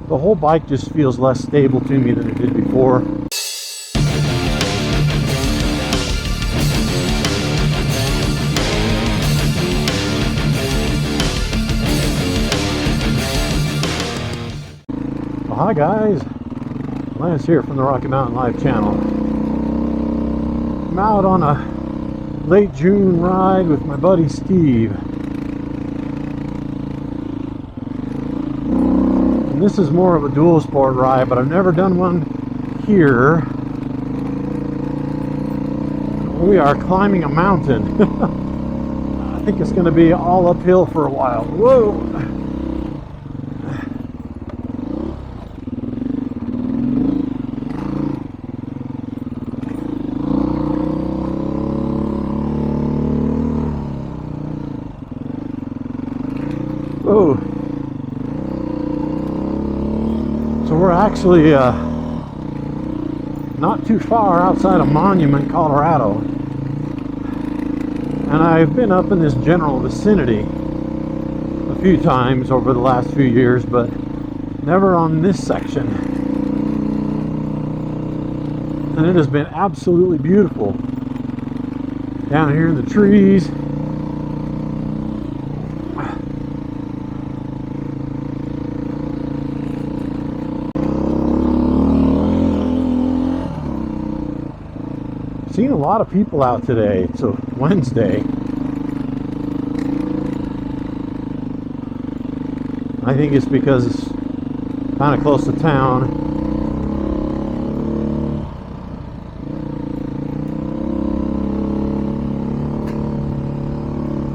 the whole bike just feels less stable to me than it did before. Well, hi guys, Lance here from the Rocky Mountain Live channel. I'm out on a late June ride with my buddy Steve. And this is more of a Dualsport ride, but I've never done one here. We are climbing a mountain. I think it's going to be all uphill for a while. Whoa! Whoa! So we're actually not too far outside of Monument, Colorado. And I've been up in this general vicinity a few times over the last few years, but never on this section. And it has been absolutely beautiful. Down here in the trees. Seen a lot of people out today. It's a Wednesday. I think it's because it's kind of close to town.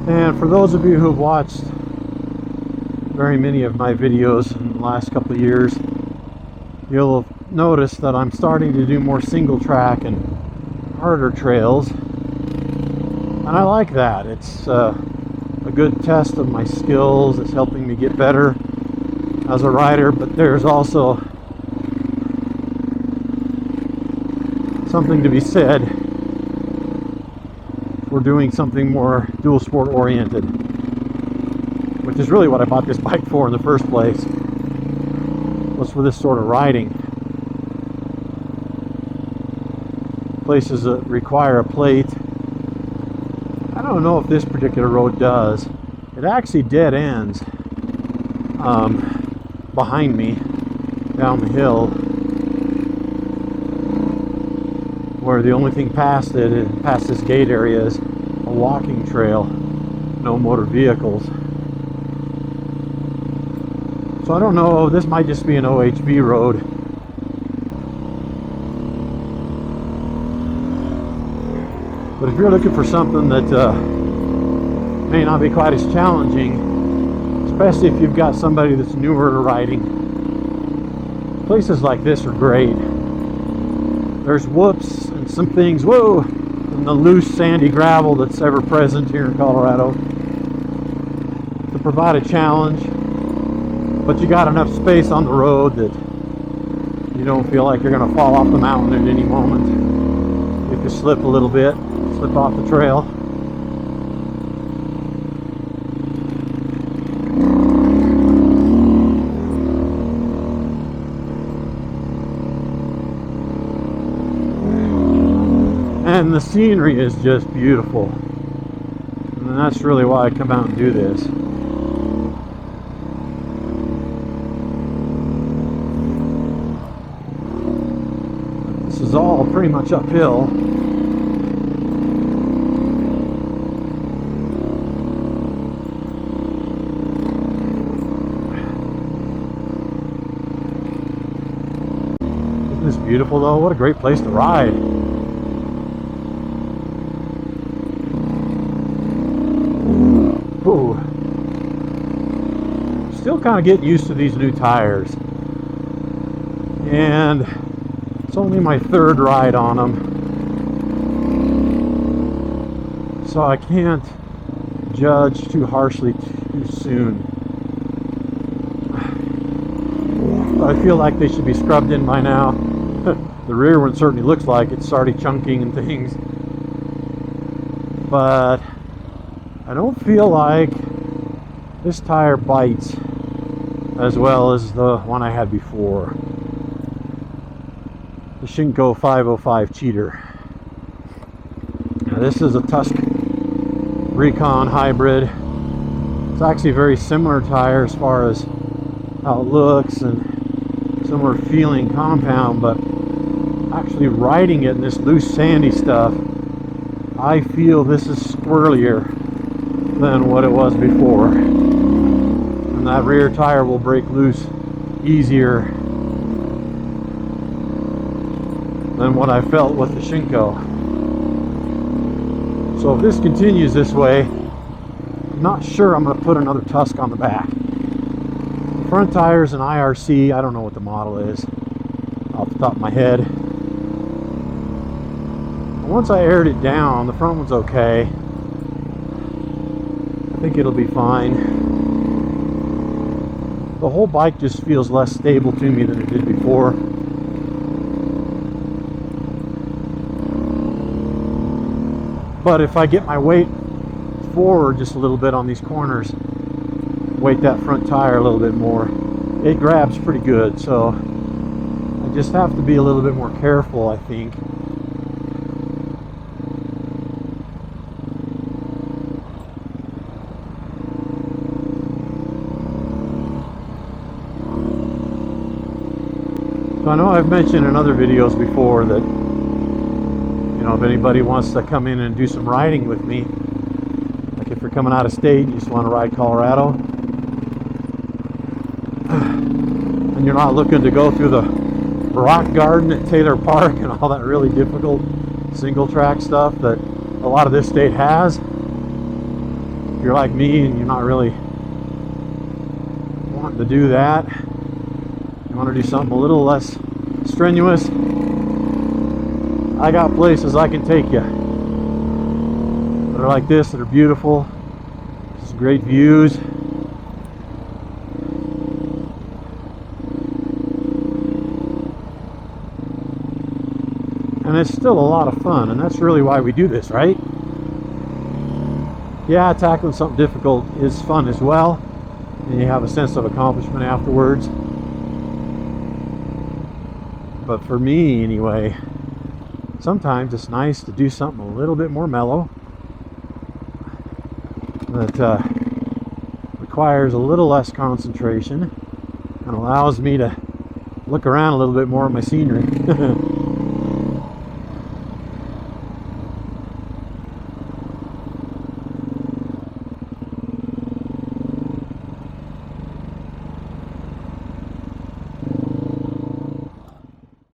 And for those of you who have watched very many of my videos in the last couple of years, you'll have noticed that I'm starting to do more single track and harder trails, and I like that. It's a good test of my skills. It's helping me get better as a rider, but there's also something to be said for doing something more Dualsport oriented, which is really what I bought this bike for in the first place, was for this sort of riding. Places that require a plate. I don't know if this particular road does. It actually dead ends behind me down the hill, where the only thing past it, past this gate area, is a walking trail, no motor vehicles. So I don't know, this might just be an OHV road. But if you're looking for something that may not be quite as challenging, especially if you've got somebody that's newer to riding, places like this are great. There's whoops and some things, whoa, and the loose sandy gravel that's ever present here in Colorado to provide a challenge. But you got enough space on the road that you don't feel like you're going to fall off the mountain at any moment. If you slip a little bit, slip off the trail. And the scenery is just beautiful. And that's really why I come out and do this. This is all pretty much uphill. Isn't this beautiful though? What a great place to ride. Ooh. Still kind of getting used to these new tires. And it's only my third ride on them. So I can't judge too harshly too soon. I feel like they should be scrubbed in by now. The rear one certainly looks like it's already chunking and things. But I don't feel like this tire bites as well as the one I had before, the Shinko 505 Cheater. Now, this is a Tusk Recon hybrid. It's actually a very similar tire as far as how it looks and similar feeling compound, but actually riding it in this loose sandy stuff, I feel this is squirrelier than what it was before, and that rear tire will break loose easier than what I felt with the Shinko. So if this continues this way, I'm not sure I'm going to put another Tusk on the back. The front tire's an IRC, I don't know what the model is off the top of my head. Once I aired it down, the front one's okay. I think it'll be fine. The whole bike just feels less stable to me than it did before. But if I get my weight forward just a little bit on these corners, weight that front tire a little bit more, it grabs pretty good. So I just have to be a little bit more careful, I think. So I know I've mentioned in other videos before that, you know, if anybody wants to come in and do some riding with me, like if you're coming out of state and you just want to ride Colorado, and you're not looking to go through the rock garden at Taylor Park and all that really difficult single track stuff that a lot of this state has, if you're like me and you're not really wanting to do that, you want to do something a little less strenuous, I got places I can take you that are like this, that are beautiful, just great views. And it's still a lot of fun, and that's really why we do this, right? Yeah, tackling something difficult is fun as well, and you have a sense of accomplishment afterwards. But for me, anyway, sometimes it's nice to do something a little bit more mellow that requires a little less concentration and allows me to look around a little bit more at my scenery.